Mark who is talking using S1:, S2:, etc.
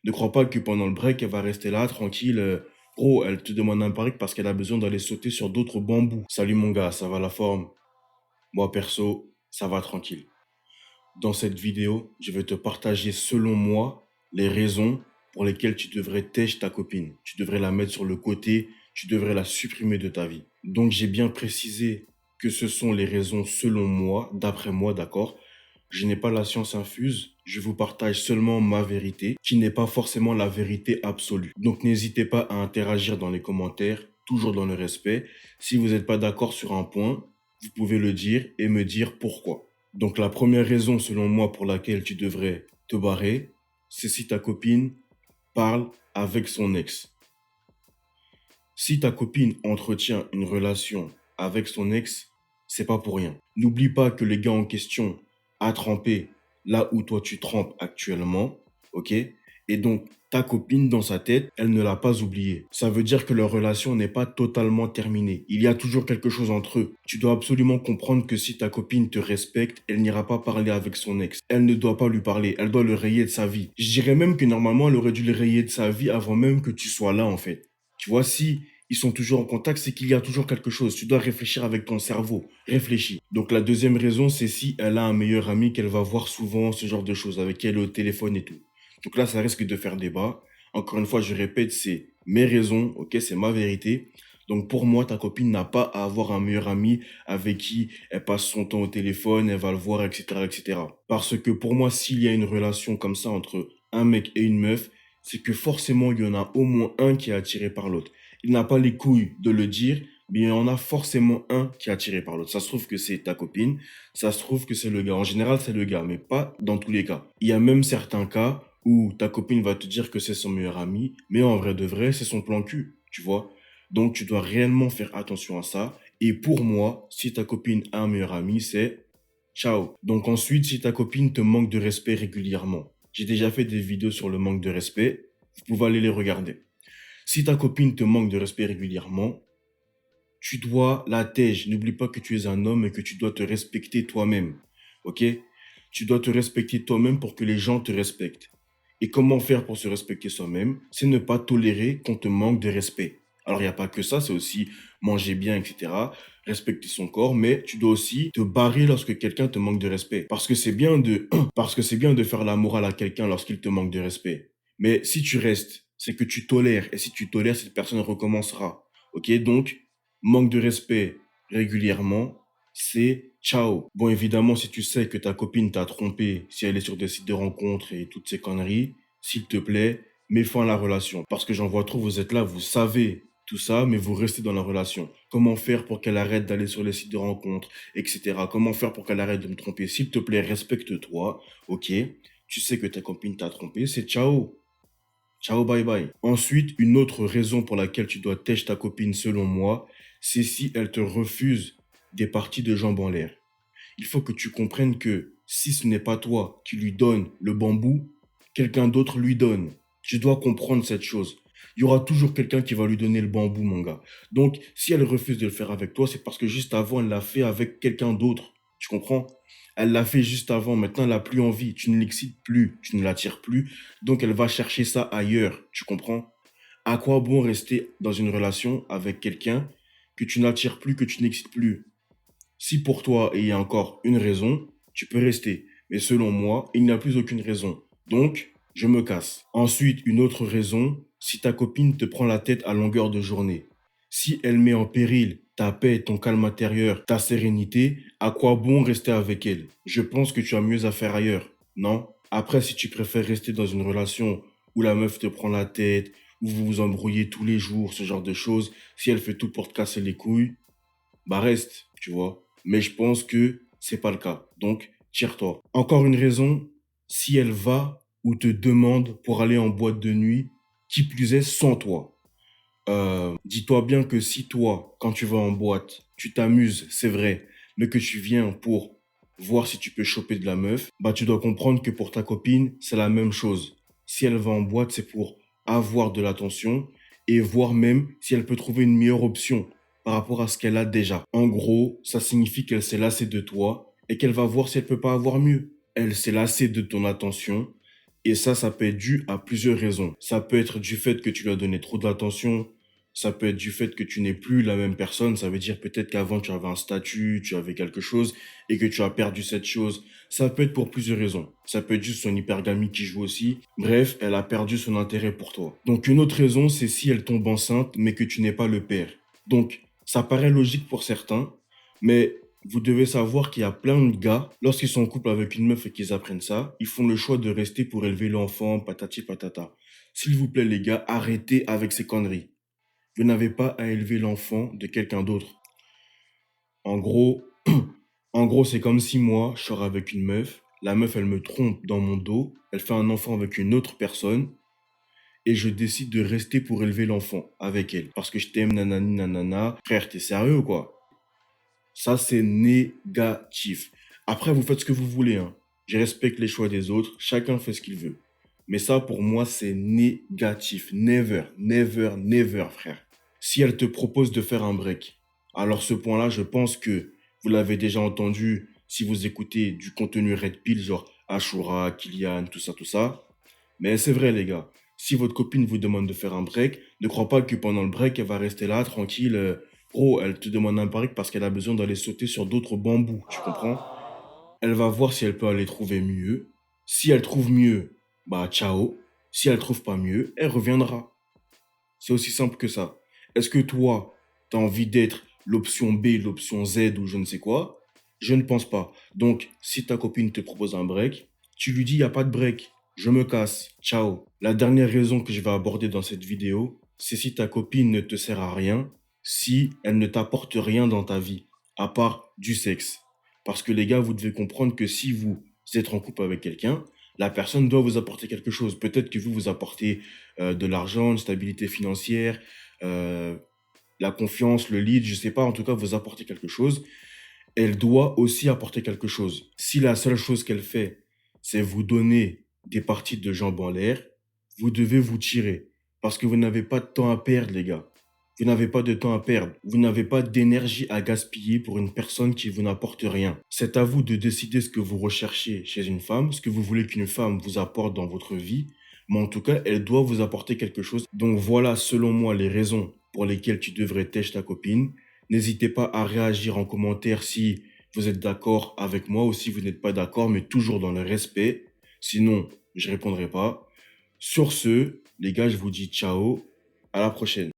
S1: Ne crois pas que pendant le break, elle va rester là, tranquille. Gros, elle te demande un break parce qu'elle a besoin d'aller sauter sur d'autres bambous. Salut mon gars, ça va la forme? Moi perso, ça va tranquille. Dans cette vidéo, je vais te partager selon moi les raisons pour lesquelles tu devrais tèche ta copine. Tu devrais la mettre sur le côté, tu devrais la supprimer de ta vie. Donc j'ai bien précisé que ce sont les raisons selon moi, d'après moi, d'accord? Je n'ai pas la science infuse, je vous partage seulement ma vérité, qui n'est pas forcément la vérité absolue. Donc n'hésitez pas à interagir dans les commentaires, toujours dans le respect. Si vous n'êtes pas d'accord sur un point, vous pouvez le dire et me dire pourquoi. Donc la première raison selon moi pour laquelle tu devrais te barrer, c'est si ta copine parle avec son ex. Si ta copine entretient une relation avec son ex, c'est pas pour rien. N'oublie pas que le gars en question a trempé là où toi tu trempes actuellement, ok? Et donc, ta copine dans sa tête, elle ne l'a pas oublié. Ça veut dire que leur relation n'est pas totalement terminée. Il y a toujours quelque chose entre eux. Tu dois absolument comprendre que si ta copine te respecte, elle n'ira pas parler avec son ex. Elle ne doit pas lui parler. Elle doit le rayer de sa vie. Je dirais même que normalement, elle aurait dû le rayer de sa vie avant même que tu sois là, en fait. Tu vois, si ils sont toujours en contact, c'est qu'il y a toujours quelque chose. Tu dois réfléchir avec ton cerveau. Réfléchis. Donc la deuxième raison, c'est si elle a un meilleur ami qu'elle va voir souvent, ce genre de choses, avec elle au téléphone et tout. Donc là, ça risque de faire débat. Encore une fois, je répète, c'est mes raisons, ok, c'est ma vérité. Donc pour moi, ta copine n'a pas à avoir un meilleur ami avec qui elle passe son temps au téléphone, elle va le voir, etc., etc. Parce que pour moi, s'il y a une relation comme ça entre un mec et une meuf, c'est que forcément, il y en a au moins un qui est attiré par l'autre. Il n'a pas les couilles de le dire, mais il y en a forcément un qui est attiré par l'autre. Ça se trouve que c'est ta copine, ça se trouve que c'est le gars. En général, c'est le gars, mais pas dans tous les cas. Il y a même certains cas où ta copine va te dire que c'est son meilleur ami, mais en vrai de vrai, c'est son plan cul, tu vois. Donc, tu dois réellement faire attention à ça. Et pour moi, si ta copine a un meilleur ami, c'est ciao. Donc ensuite, si ta copine te manque de respect régulièrement, j'ai déjà fait des vidéos sur le manque de respect, vous pouvez aller les regarder. Si ta copine te manque de respect régulièrement, tu dois la tège. N'oublie pas que tu es un homme et que tu dois te respecter toi-même. Ok? Tu dois te respecter toi-même pour que les gens te respectent. Et comment faire pour se respecter soi-même? C'est ne pas tolérer qu'on te manque de respect. Alors, il n'y a pas que ça, c'est aussi manger bien, etc. Respecter son corps, mais tu dois aussi te barrer lorsque quelqu'un te manque de respect. Parce que c'est bien parce que c'est bien de faire la morale à quelqu'un lorsqu'il te manque de respect. Mais si tu restes, c'est que tu tolères. Et si tu tolères, cette personne recommencera. Ok? Donc, manque de respect régulièrement, c'est ciao. Bon, évidemment, si tu sais que ta copine t'a trompé, si elle est sur des sites de rencontres et toutes ces conneries, s'il te plaît, mets fin à la relation. Parce que j'en vois trop, vous êtes là, vous savez tout ça, mais vous restez dans la relation. Comment faire pour qu'elle arrête d'aller sur les sites de rencontres, etc. Comment faire pour qu'elle arrête de me tromper? S'il te plaît, respecte-toi, ok? Tu sais que ta copine t'a trompé, c'est ciao. Ciao, bye bye. Ensuite, une autre raison pour laquelle tu dois tèche ta copine, selon moi, c'est si elle te refuse des parties de jambes en l'air. Il faut que tu comprennes que si ce n'est pas toi qui lui donne le bambou, quelqu'un d'autre lui donne. Tu dois comprendre cette chose. Il y aura toujours quelqu'un qui va lui donner le bambou, mon gars. Donc, si elle refuse de le faire avec toi, c'est parce que juste avant, elle l'a fait avec quelqu'un d'autre. Tu comprends? Elle l'a fait juste avant, maintenant elle n'a plus envie. Tu ne l'excites plus, tu ne l'attires plus. Donc, elle va chercher ça ailleurs. Tu comprends? À quoi bon rester dans une relation avec quelqu'un que tu n'attires plus, que tu n'excites plus? Si pour toi, il y a encore une raison, tu peux rester. Mais selon moi, il n'y a plus aucune raison. Donc, je me casse. Ensuite, une autre raison, si ta copine te prend la tête à longueur de journée. Si elle met en péril ta paix, ton calme intérieur, ta sérénité, à quoi bon rester avec elle? Je pense que tu as mieux à faire ailleurs, non? Après, si tu préfères rester dans une relation où la meuf te prend la tête, où vous vous embrouillez tous les jours, ce genre de choses, si elle fait tout pour te casser les couilles, bah reste, tu vois. Mais je pense que c'est pas le cas. Donc, tire-toi. Encore une raison, si elle va ou te demande pour aller en boîte de nuit, qui plus est sans toi. Dis-toi bien que si toi, quand tu vas en boîte, tu t'amuses, c'est vrai, mais que tu viens pour voir si tu peux choper de la meuf, bah tu dois comprendre que pour ta copine, c'est la même chose. Si elle va en boîte, c'est pour avoir de l'attention et voir même si elle peut trouver une meilleure option par rapport à ce qu'elle a déjà. En gros, ça signifie qu'elle s'est lassée de toi et qu'elle va voir si elle peut pas avoir mieux. Elle s'est lassée de ton attention Et ça peut être dû à plusieurs raisons. Ça peut être du fait que tu lui as donné trop d'attention. Ça peut être du fait que tu n'es plus la même personne. Ça veut dire peut-être qu'avant tu avais un statut, tu avais quelque chose et que tu as perdu cette chose. Ça peut être pour plusieurs raisons. Ça peut être juste son hypergamie qui joue aussi. Bref, elle a perdu son intérêt pour toi. Donc une autre raison, c'est si elle tombe enceinte mais que tu n'es pas le père. Donc ça paraît logique pour certains, mais vous devez savoir qu'il y a plein de gars, lorsqu'ils sont en couple avec une meuf et qu'ils apprennent ça, ils font le choix de rester pour élever l'enfant, patati patata. S'il vous plaît, les gars, arrêtez avec ces conneries. Vous n'avez pas à élever l'enfant de quelqu'un d'autre. En gros, en gros, c'est comme si moi, je sors avec une meuf, la meuf, elle me trompe dans mon dos, elle fait un enfant avec une autre personne, et je décide de rester pour élever l'enfant avec elle. Parce que je t'aime, nanani, nanana. Frère, t'es sérieux ou quoi? Ça, c'est négatif. Après, vous faites ce que vous voulez, hein. Je respecte les choix des autres. Chacun fait ce qu'il veut. Mais ça, pour moi, c'est négatif. Never, never, never, frère. Si elle te propose de faire un break, alors ce point-là, je pense que vous l'avez déjà entendu si vous écoutez du contenu Red Pill, genre Ashura, Kylian, tout ça, tout ça. Mais c'est vrai, les gars. Si votre copine vous demande de faire un break, ne crois pas que pendant le break, elle va rester là, tranquille. Gros, elle te demande un break parce qu'elle a besoin d'aller sauter sur d'autres bambous, tu comprends? Elle va voir si elle peut aller trouver mieux. Si elle trouve mieux, bah ciao. Si elle trouve pas mieux, elle reviendra. C'est aussi simple que ça. Est-ce que toi, tu as envie d'être l'option B, l'option Z ou je ne sais quoi? Je ne pense pas. Donc, si ta copine te propose un break, tu lui dis, il n'y a pas de break. Je me casse. Ciao. La dernière raison que je vais aborder dans cette vidéo, c'est si ta copine ne te sert à rien, si elle ne t'apporte rien dans ta vie, à part du sexe. Parce que les gars, vous devez comprendre que si vous êtes en couple avec quelqu'un, la personne doit vous apporter quelque chose. Peut-être que vous apportez de l'argent, une stabilité financière, euh, la confiance, le lead, je sais pas, en tout cas, vous apportez quelque chose. Elle doit aussi apporter quelque chose. Si la seule chose qu'elle fait, c'est vous donner des parties de jambes en l'air, vous devez vous tirer. Parce que vous n'avez pas de temps à perdre, les gars. Vous n'avez pas de temps à perdre. Vous n'avez pas d'énergie à gaspiller pour une personne qui vous n'apporte rien. C'est à vous de décider ce que vous recherchez chez une femme, ce que vous voulez qu'une femme vous apporte dans votre vie. Mais en tout cas, elle doit vous apporter quelque chose. Donc voilà, selon moi, les raisons pour lesquelles tu devrais têcher ta copine. N'hésitez pas à réagir en commentaire si vous êtes d'accord avec moi ou si vous n'êtes pas d'accord, mais toujours dans le respect. Sinon, je répondrai pas. Sur ce, les gars, je vous dis ciao. À la prochaine.